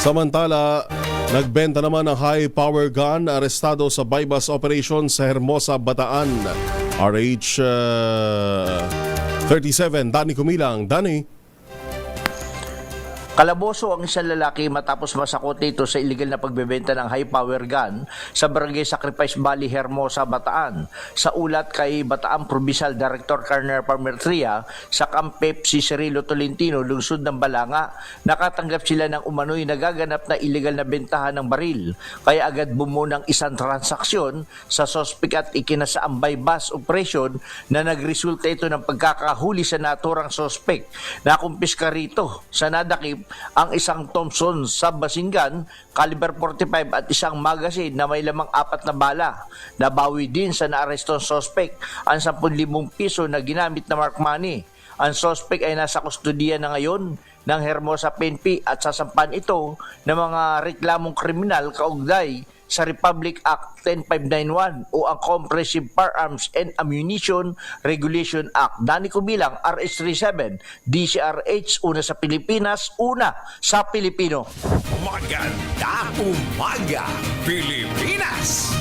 Samantala, nagbenta naman ng high-power gun arestado sa bypass operation sa Hermosa, Bataan. RH 37, Danny Kumilang. Danny. Kalaboso ang isang lalaki matapos masakot nito sa illegal na pagbebenta ng high-power gun sa Barangay Sacrifice Valley, Hermosa, Bataan. Sa ulat kay Bataan Provincial Director Colonel Parmertria sa Campep si Cirilo Tolentino, lungsod ng Balanga, nakatanggap sila ng umano'y nagaganap na illegal na bentahan ng baril. Kaya agad bumuo ng isang transaksyon sa sospek at ikinasaang bypass operation na nagresulta ito ng pagkakahuli sa naturang sospek. Nakumpiska rito sa nadakip ang isang Thompson submachine gun caliber 45 at isang magazine na may lamang 4 na bala. Nabawi din sa naarestong sospek ang 10,000 piso na ginamit na mark money. Ang sospek ay nasa kustudiya na ngayon ng Hermosa PNP at sasampan ito ng mga reklamong kriminal kaugnay sa Republic Act 10591 o ang Comprehensive Firearms and Ammunition Regulation Act. Danny Kubilang, RH37, DCRH, una sa Pilipinas, una sa Pilipino. Magandang umaga, Pilipinas!